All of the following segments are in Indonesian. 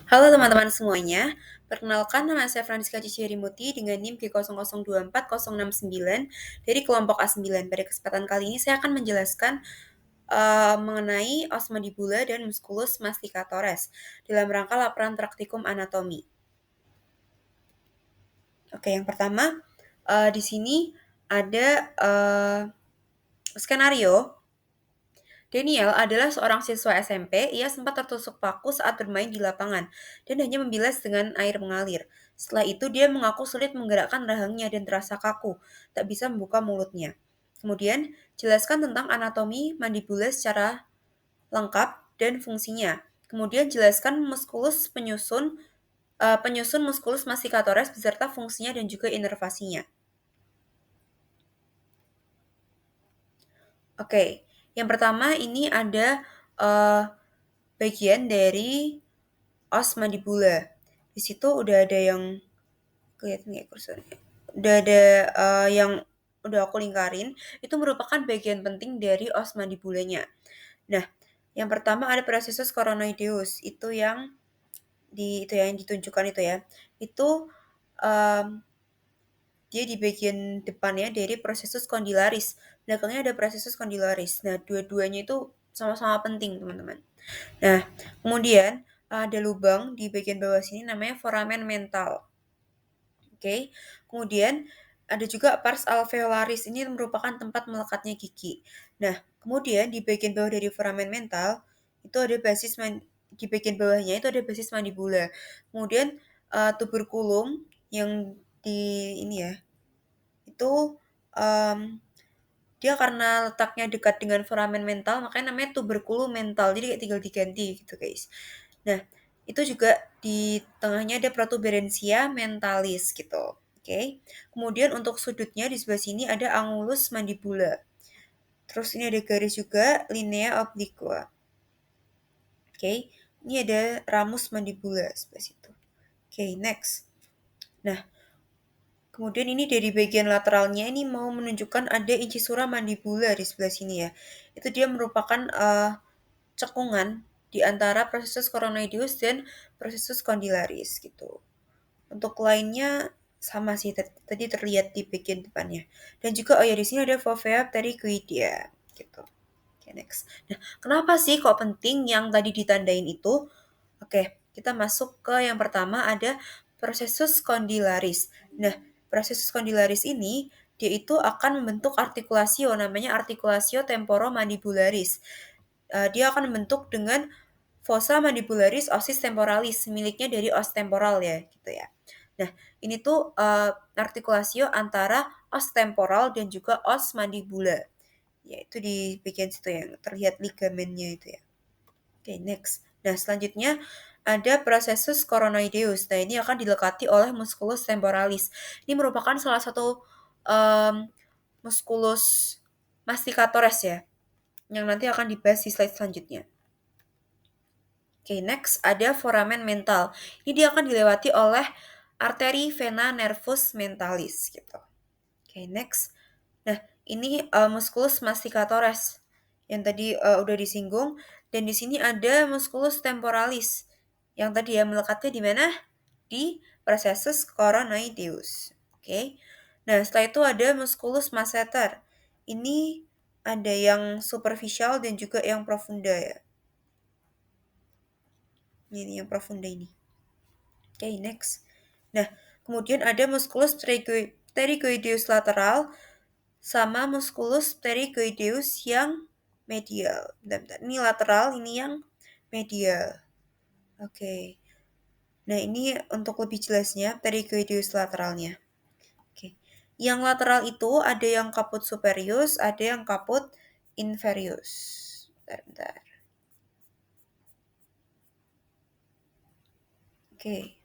Halo teman-teman semuanya, perkenalkan nama saya Francisca Cicerimuti dengan NIM G00240669 dari kelompok A9. Pada kesempatan kali ini saya akan menjelaskan mengenai os mandibula dan musculus masticatoris dalam rangka laporan praktikum anatomi. Oke, yang pertama di sini ada skenario. Daniel adalah seorang siswa SMP. Ia sempat tertusuk paku saat bermain di lapangan dan hanya membilas dengan air mengalir. Setelah itu, dia mengaku sulit menggerakkan rahangnya dan terasa kaku, tak bisa membuka mulutnya. Kemudian, jelaskan tentang anatomi mandibula secara lengkap dan fungsinya. Kemudian, jelaskan penyusun musculus masticatoris beserta fungsinya dan juga inervasinya. Oke, yang pertama ini ada bagian dari os mandibula. Di situ udah ada yang kelihatan nggak kursornya? Udah ada yang udah aku lingkarin. Itu merupakan bagian penting dari os mandibulanya. Nah, yang pertama ada processus coronoideus. Itu yang ditunjukkan itu ya. Itu um, dia di bagian depannya dari processus condylaris. Belakangnya ada processus condylaris. Nah, dua-duanya itu sama-sama penting, teman-teman. Nah, kemudian ada lubang di bagian bawah sini namanya foramen mental. Oke. Kemudian ada juga pars alveolaris. Ini merupakan tempat melekatnya gigi. Nah, kemudian di bagian bawah dari foramen mental itu ada di bagian bawahnya itu ada basis mandibula. Kemudian tuberculum yang di ini ya, itu em, dia karena letaknya dekat dengan foramen mental makanya namanya tuberculum mental. Jadi kayak tinggal diganti gitu, guys. Nah, itu juga di tengahnya ada protuberansia mentalis gitu. Oke. Kemudian untuk sudutnya di sebelah sini ada angulus mandibula. Terus ini ada garis juga linea obliqua. Oke. Ini ada ramus mandibula sebelah situ. Oke, next. Nah, kemudian ini dari bagian lateralnya ini mau menunjukkan ada incisura mandibula di sebelah sini ya. Itu dia merupakan cekungan di antara processus coronoideus dan processus condylaris gitu. Untuk lainnya sama sih tadi terlihat di bagian depannya. Dan juga oh ya di sini ada fovea pterygoidea gitu. Oke, next. Nah, kenapa sih kok penting yang tadi ditandain itu? Oke, kita masuk ke yang pertama ada processus condylaris. Nah, processus condylaris ini dia itu akan membentuk artikulasio namanya artikulasio temporomandibularis. Dia akan membentuk dengan fossa mandibularis ossis temporalis miliknya dari os temporal ya gitu ya. Nah, ini tuh artikulasio antara os temporal dan juga os mandibula. Yaitu di bagian situ yang terlihat ligamennya itu ya. Oke, next. Nah, selanjutnya ada processus coronoideus. Nah, ini akan dilekati oleh musculus temporalis. Ini merupakan salah satu um, musculus masticatoris ya, yang nanti akan dibahas di slide selanjutnya. Oke, next ada foramen mental. Ini dia akan dilewati oleh arteri vena nervus mentalis gitu. Oke, next. Nah, ini musculus masticatoris yang tadi udah disinggung dan di sini ada musculus temporalis yang tadi ya melekatnya di mana? Di processus coronoideus. Oke. Nah, setelah itu ada musculus masseter. Ini ada yang superficial dan juga yang profunda ya. Ini yang profunda ini. Oke, next. Nah, kemudian ada musculus pterygoideus lateral sama musculus pterygoideus yang medial. Bentar. Ini lateral, ini yang medial. Oke. Nah, ini untuk lebih jelasnya pterygoideus lateralnya. Oke. Yang lateral itu ada yang caput superius, ada yang caput inferius. Bentar. Oke.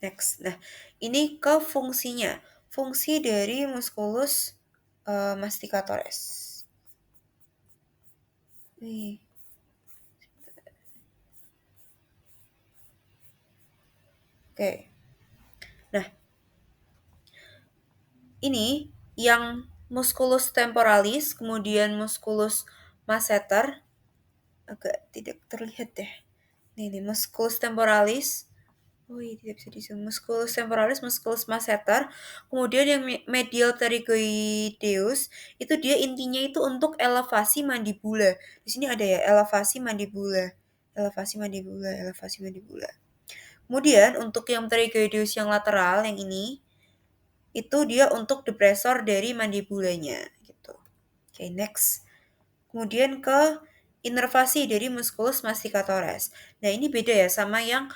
Next. Nah, ini ke fungsinya. Fungsi dari musculus masticatoris. Nih. Oke. Nah, ini yang musculus temporalis, kemudian musculus masseter, agak tidak terlihat deh. Ini musculus temporalis. Oh iya, tidak bisa di-zoom. Musculus temporalis, musculus masseter. Kemudian yang medial pterygoideus itu dia intinya itu untuk elevasi mandibula. Di sini ada ya, elevasi mandibula. Elevasi mandibula, elevasi mandibula. Kemudian untuk yang pterygoideus yang lateral yang ini itu dia untuk depresor dari mandibulanya gitu. Oke, next. Kemudian ke inervasi dari musculus masticatoris. Nah, ini beda ya sama yang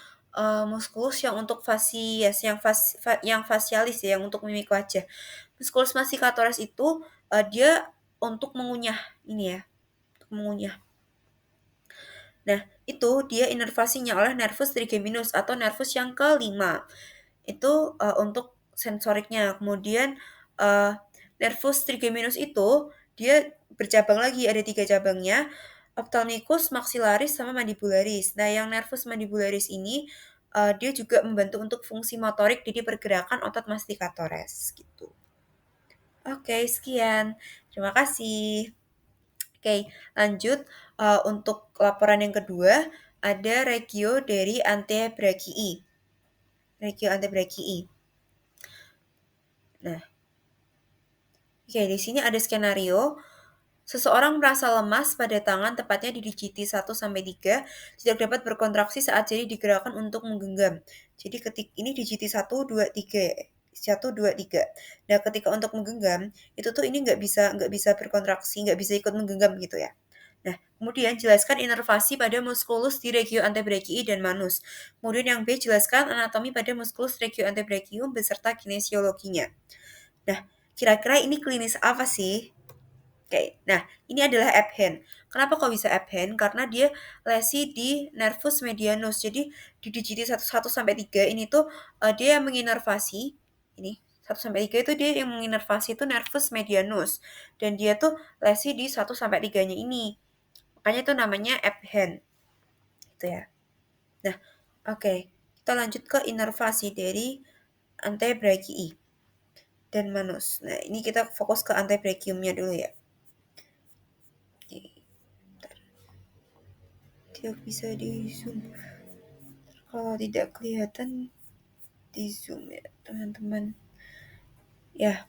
musculus yang untuk fasies, yang fasialis ya, yang untuk mimik wajah. Musculus masticatoris itu dia untuk mengunyah ini ya, untuk mengunyah. Nah, itu dia inervasinya oleh nervus trigeminus atau nervus yang kelima. Itu untuk sensoriknya. Kemudian nervus trigeminus itu dia bercabang lagi, ada 3 cabangnya, ophthalmicus, maxillaris, sama mandibularis. Nah, yang nervus mandibularis ini dia juga membantu untuk fungsi motorik jadi pergerakan otot masticatoris gitu. Oke, sekian. Terima kasih. Oke, lanjut untuk laporan yang kedua ada regio dari antebrachii. Regio antebrachii. Nah, oke, di sini ada skenario. Seseorang merasa lemas pada tangan tepatnya di digiti 1 sampai 3, tidak dapat berkontraksi saat jari digerakkan untuk menggenggam. Jadi ini digiti 1, 2, 3 ya. 1, 2, 3. Nah, ketika untuk menggenggam, itu tuh ini nggak bisa berkontraksi, nggak bisa ikut menggenggam gitu ya. Nah, kemudian jelaskan inervasi pada musculus di regio antebrachii dan manus. Kemudian yang B, jelaskan anatomi pada musculus regio antebrachium beserta kinesiologinya. Nah, kira-kira ini klinis apa sih? Oke, nah ini adalah Ephen. Kenapa kok bisa Ephen? Karena dia lesi di nervus medianus. Jadi di digiti 1 sampai 3 ini tuh dia yang menginervasi ini 1 sampai 3 itu dia yang menginervasi itu nervus medianus dan dia tuh lesi di 1 sampai 3-nya ini. Makanya itu namanya Ephen. Gitu ya. Nah, oke. Kita lanjut ke inervasi dari antebrachii dan manus. Nah, ini kita fokus ke antebrachiumnya dulu ya. Tidak bisa di zoom. Kalau tidak kelihatan di zoom ya teman-teman. Ya,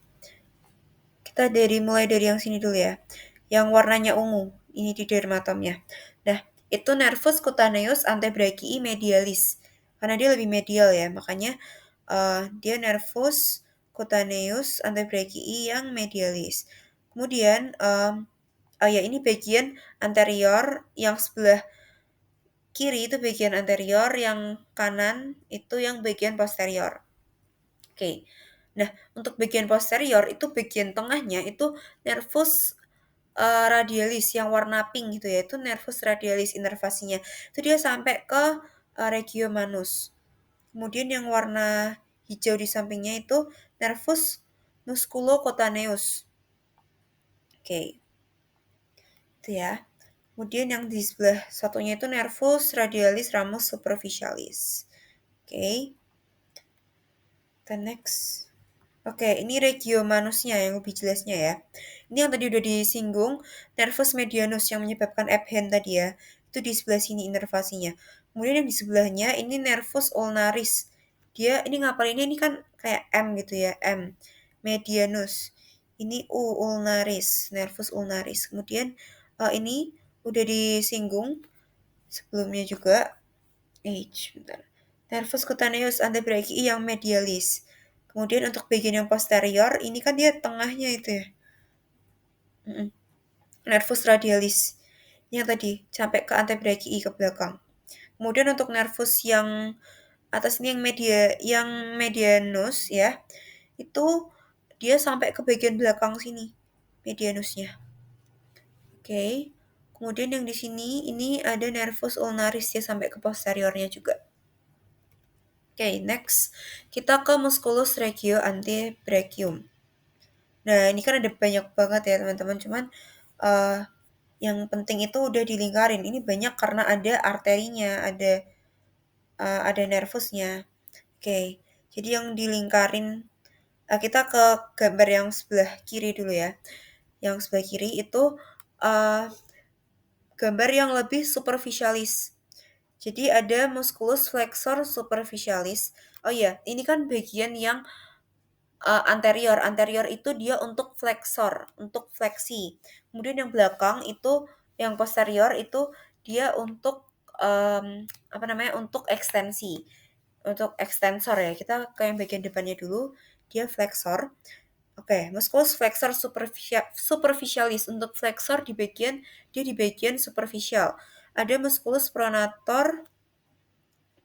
kita mulai dari yang sini dulu ya. Yang warnanya ungu, ini di dermatomnya. Nah, itu nervus cutaneus antebrachii medialis. Karena dia lebih medial ya, makanya dia nervus cutaneus antebrachii yang medialis. Kemudian ya ini bagian anterior yang sebelah kiri itu bagian anterior, yang kanan itu yang bagian posterior. Oke. Nah, untuk bagian posterior itu bagian tengahnya itu nervus radialis yang warna pink gitu ya. Itu nervus radialis inervasinya. Itu dia sampai ke regio manus. Kemudian yang warna hijau di sampingnya itu nervus musculocotaneus. Oke. Itu ya. Kemudian yang di sebelah satunya itu nervus radialis ramus superficialis. Oke. Kita next. Oke, ini regio manusnya yang lebih jelasnya ya. Ini yang tadi udah disinggung, nervus medianus yang menyebabkan Ephen tadi ya. Itu di sebelah sini inervasinya. Kemudian yang di sebelahnya ini nervus ulnaris. Dia ini ngapalinnya ini kan kayak M gitu ya, M. Medianus. Ini U ulnaris, nervus ulnaris. Kemudian ini udah disinggung sebelumnya juga. Bentar. Nervus cutaneus antebrachii yang medialis. Kemudian untuk bagian yang posterior, ini kan dia tengahnya itu ya. Nervus radialis. Yang tadi, sampai ke antebrachii ke belakang. Kemudian untuk nervus yang atas ini yang medianus ya, itu dia sampai ke bagian belakang sini, medianusnya. Oke. Kemudian yang di sini, ini ada nervus ulnaris ya, sampai ke posteriornya juga. Oke, next. Kita ke musculus regio antebrachium. Nah, ini kan ada banyak banget ya, teman-teman. Cuman yang penting itu udah dilingkarin. Ini banyak karena ada arterinya, ada nervusnya. Oke. Jadi yang dilingkarin kita ke gambar yang sebelah kiri dulu ya. Yang sebelah kiri itu gambar yang lebih superficialis. Jadi ada musculus flexor superficialis. Oh iya, ini kan bagian yang anterior. Anterior itu dia untuk flexor, untuk fleksi. Kemudian yang belakang itu, yang posterior itu dia untuk apa namanya? Untuk ekstensi. Untuk extensor ya. Kita ke yang bagian depannya dulu. Dia flexor. Oke, musculus flexor superficialis. Untuk flexor di bagian superficial. Ada musculus pronator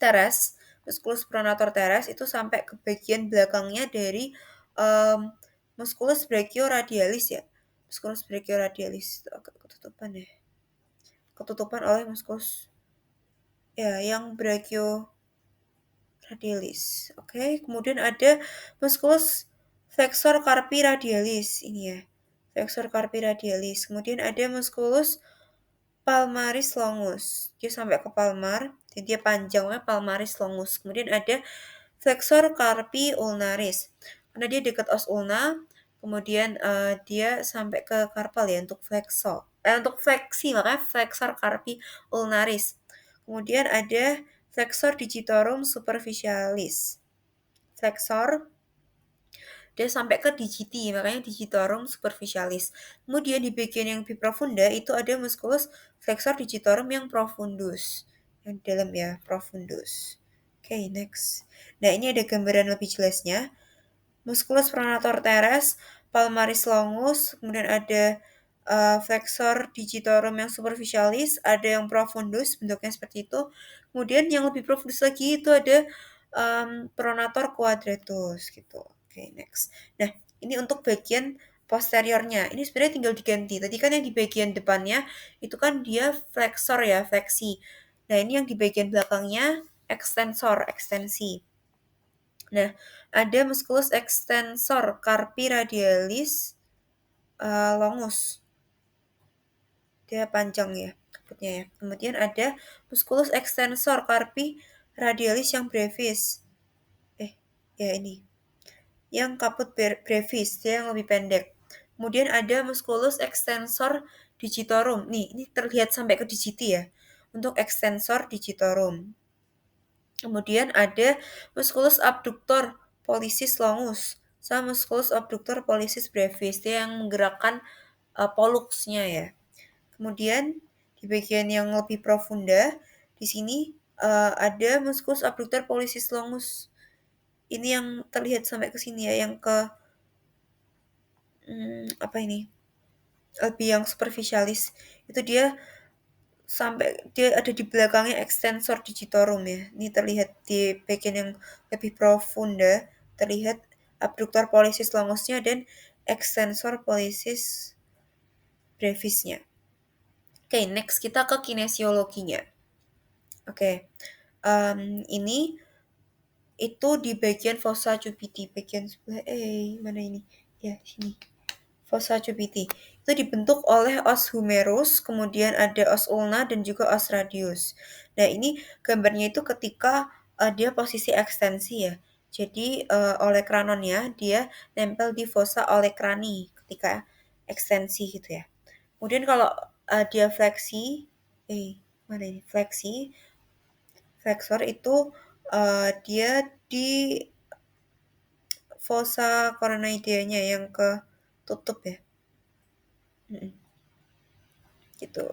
teres, musculus pronator teres itu sampai ke bagian belakangnya dari um, musculus brachioradialis ya. Musculus brachioradialis itu agak ketutupan ya. Ketutupan oleh musculus ya yang brachioradialis. Oke, kemudian ada musculus flexor carpi radialis ini ya. Flexor carpi radialis. Kemudian ada musculus palmaris longus. Dia sampai ke palmar, jadi dia panjangnya palmaris longus. Kemudian ada flexor carpi ulnaris. Karena dia dekat os ulna, kemudian dia sampai ke karpal ya untuk untuk fleksi, makanya flexor carpi ulnaris. Kemudian ada flexor digitorum superficialis. Flexor dia sampai ke digiti, makanya digitorum superficialis. Kemudian di bagian yang lebih profunda itu ada musculus flexor digitorum yang profundus. Yang dalam ya, profundus. Oke, next. Nah, ini ada gambaran lebih jelasnya. Musculus pronator teres, palmaris longus, kemudian ada flexor digitorum yang superficialis, ada yang profundus, bentuknya seperti itu. Kemudian yang lebih profundus lagi itu ada pronator quadratus gitu. Oke, next. Nah, ini untuk bagian posteriornya. Ini sebenarnya tinggal diganti. Tadi kan yang di bagian depannya itu kan dia flexor ya, fleksi. Nah, ini yang di bagian belakangnya extensor, ekstensi. Nah, ada musculus extensor carpi radialis longus. Dia panjang ya, kaputnya ya. Kemudian ada musculus extensor carpi radialis yang brevis. Ya ini. Yang kaput brevis, dia yang lebih pendek. Kemudian ada musculus extensor digitorum. Nih, ini terlihat sampai ke digiti ya. Untuk extensor digitorum. Kemudian ada musculus abductor pollicis longus sama musculus abductor pollicis brevis, dia yang menggerakkan polluxnya ya. Kemudian di bagian yang lebih profunda di sini ada musculus abductor pollicis longus. Ini yang terlihat sampai ke sini ya, yang ke apa ini? Lebih yang superficialis. Itu dia sampai dia ada di belakangnya extensor digitorum ya. Ini terlihat di bagian yang lebih profunda, terlihat abductor pollicis longusnya dan extensor pollicis brevisnya. Oke, next kita ke kinesiologinya. Oke, ini itu di bagian fossa cupidi, bagian sebelah mana ini? Ya, sini. Fossa cupidi. Itu dibentuk oleh os humerus, kemudian ada os ulna dan juga os radius. Nah, ini gambarnya itu ketika dia posisi ekstensi ya. Jadi olecranonnya dia nempel di fossa olecrani ketika ekstensi gitu ya. Kemudian kalau dia fleksi, mana ini? Flexor itu dia di fossa coronoidea-nya yang ketutup ya. Gitu.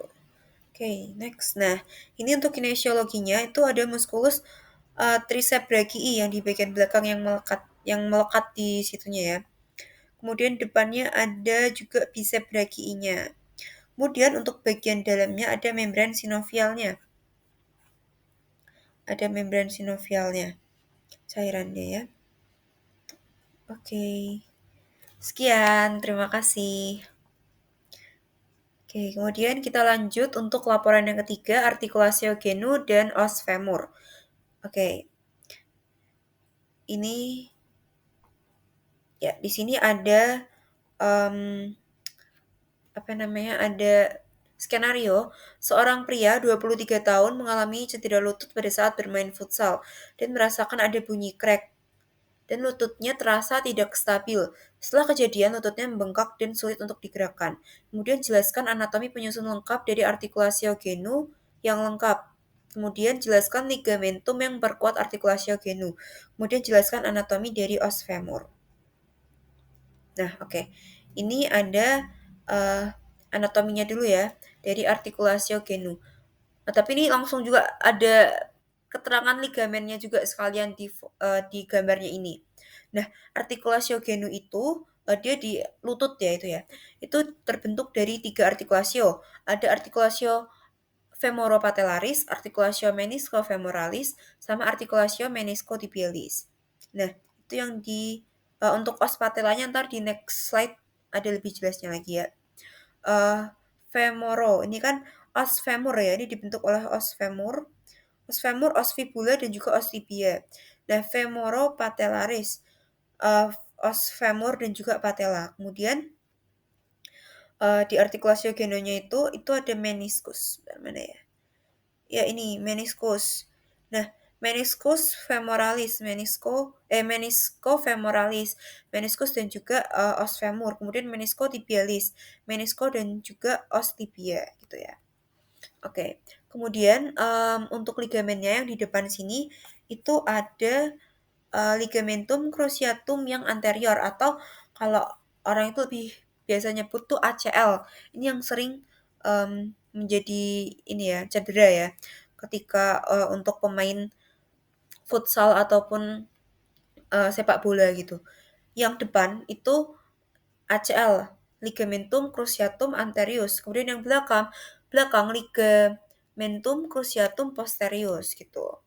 Oke, next. Nah, ini untuk kinesiologinya itu ada musculus tricep brachii yang di bagian belakang yang melekat di situnya ya. Kemudian depannya ada juga bicep brachii-nya. Kemudian untuk bagian dalamnya ada membran sinovialnya. Ada membran sinovialnya. Cairannya ya. Oke. Sekian, terima kasih. Oke, kemudian kita lanjut untuk laporan yang ketiga, articulatio genu dan os femur. Oke. Ini ya, di sini ada ada skenario seorang pria 23 tahun mengalami cedera lutut pada saat bermain futsal dan merasakan ada bunyi crack. dan lututnya terasa tidak stabil. Setelah kejadian, lututnya membengkak dan sulit untuk digerakkan. Kemudian jelaskan anatomi penyusun lengkap dari artikulasi genu yang lengkap. Kemudian jelaskan ligamentum yang berkuat artikulasi genu. Kemudian jelaskan anatomi dari os femur. Nah, oke. Ini ada anatominya dulu ya, dari artikulasi genu. Nah, tapi ini langsung juga ada keterangan ligamennya juga sekalian di gambarnya ini. Nah, articulatio genu itu dia di lutut ya itu ya. Itu terbentuk dari 3 articulatio. Ada articulatio femoropatellaris, articulatio meniscofemoralis, sama articulatio meniscotibialis. Nah, itu yang untuk os patellanya ntar di next slide ada lebih jelasnya lagi ya. Femoro, ini kan os femur ya, ini dibentuk oleh os femur, os fibula, dan juga os tibia. Nah, femoropatellaris, os femur dan juga patella. Kemudian di artikulasi genonya itu ada meniscus. Mana ya? Ya ini meniscus. Nah, meniscus femoralis, menisco femoralis, meniscus dan juga os femur. Kemudian menisco tibialis, menisco dan juga os tibia gitu ya. Oke, kemudian untuk ligamennya yang di depan sini itu ada ligamentum cruciatum yang anterior, atau kalau orang itu lebih biasa nyebut tuh ACL. Ini yang sering menjadi ini ya, cedera ya ketika untuk pemain futsal ataupun sepak bola gitu. Yang depan itu ACL, ligamentum cruciatum anterius. Kemudian yang belakang, ligamentum cruciatum posterius gitu.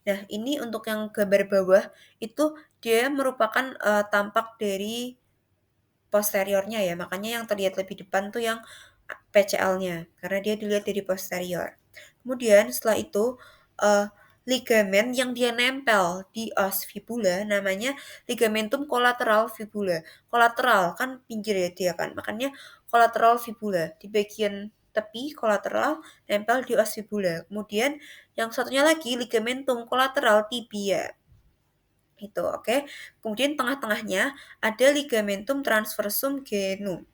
Nah, ini untuk yang gambar bawah itu dia merupakan tampak dari posteriornya ya. Makanya yang terlihat lebih depan tuh yang PCL-nya karena dia dilihat dari posterior. Kemudian setelah itu uh, ligamen yang dia nempel di os fibula namanya ligamentum kolateral fibula. Kolateral kan pinggir ya dia kan. Makanya kolateral fibula di bagian tepi kolateral nempel di os fibula. Kemudian yang satunya lagi ligamentum kolateral tibia. Itu oke. Kemudian tengah-tengahnya ada ligamentum transversum genum.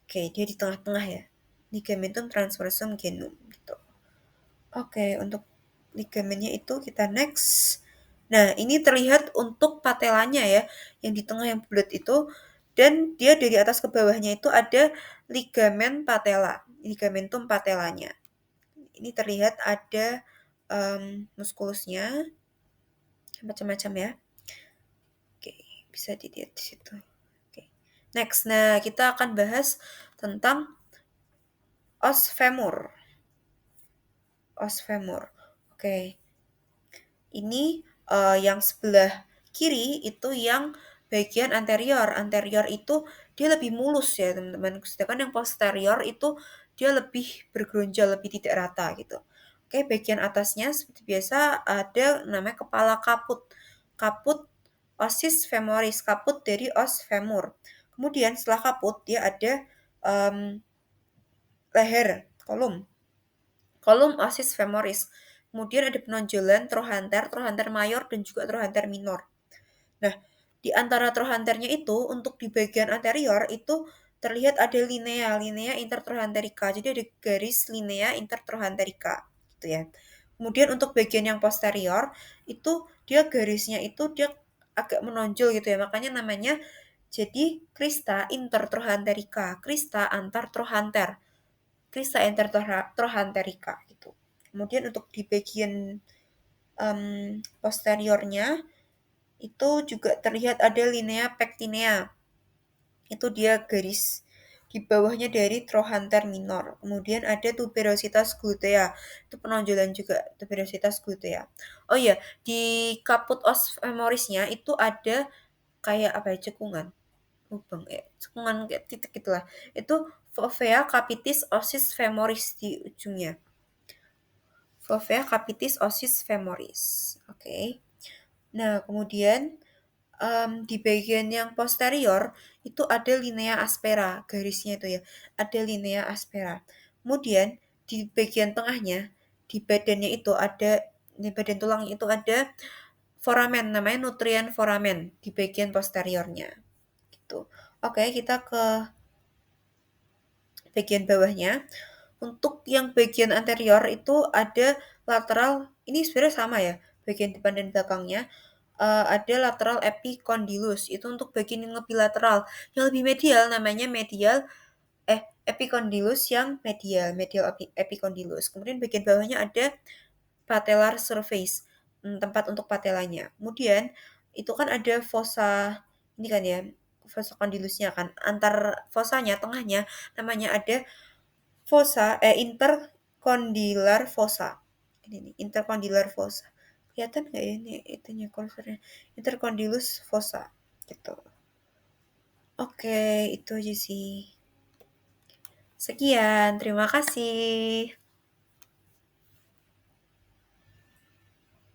Oke, dia di tengah-tengah ya. Ligamentum transversum genum gitu. Oke, untuk ligamennya itu kita next. Nah, ini terlihat untuk patelanya ya, yang di tengah yang bulat itu, dan dia dari atas ke bawahnya itu ada ligamen patella, ligamentum patellanya. Ini terlihat ada muskulusnya, macam-macam ya. Oke, bisa dilihat di situ. Oke. Next, nah kita akan bahas tentang os femur. Os femur. Oke. Ini yang sebelah kiri itu yang bagian anterior. Anterior itu dia lebih mulus ya teman-teman. Sedangkan yang posterior itu dia lebih bergeronjal, lebih tidak rata gitu. Oke, bagian atasnya seperti biasa ada namanya kepala kaput. Kaput osis femoris, kaput dari os femur. Kemudian setelah kaput dia ada leher, kolom. Kolom osis femoris. Kemudian ada penonjolan trochanter, trochanter mayor, dan juga trochanter minor. Nah, di antara trochanternya itu, untuk di bagian anterior itu terlihat ada linea intertrochanterica. Jadi ada garis linea intertrochanterica, gitu ya. Kemudian untuk bagian yang posterior, itu dia garisnya itu dia agak menonjol gitu ya. Makanya namanya jadi crista intertrochanterica, crista antar trochanter. Crista intertrochanterica gitu. Kemudian untuk di bagian posteriornya itu juga terlihat ada linea pectinea. Itu dia garis di bawahnya dari trochanter minor. Kemudian ada tuberositas glutea. Itu penonjolan juga tuberositas glutea. Oh iya, di kaput os femorisnya itu ada kayak apa ya, cekungan. Lubang ya, cekungan kayak titik gitulah. Itu fovea capitis osis femoris di ujungnya. Fovea capitis osis femoris. Oke. Nah, kemudian di bagian yang posterior itu ada linea aspera, garisnya itu ya. Ada linea aspera. Kemudian di bagian tengahnya, di badannya itu ada, di badan tulang itu ada foramen, namanya nutrien foramen di bagian posteriornya. Gitu. Oke, kita ke bagian bawahnya. Untuk yang bagian anterior itu ada lateral, ini sebenarnya sama ya, bagian depan dan belakangnya. Ada lateral epicondylus, itu untuk bagian yang lebih lateral. Yang lebih medial namanya epicondylus yang medial epicondylus. Kemudian bagian bawahnya ada patellar surface, tempat untuk patelanya. Kemudian itu kan ada fossa, ini kan ya, fossa condylusnya kan. Antar fossanya, tengahnya namanya ada intercondylar fossa. Ini nih, intercondylar fossa. Kelihatan nggak ya ini itunya kursornya? Intercondylus fossa gitu. Oke, itu aja sih. Sekian, terima kasih.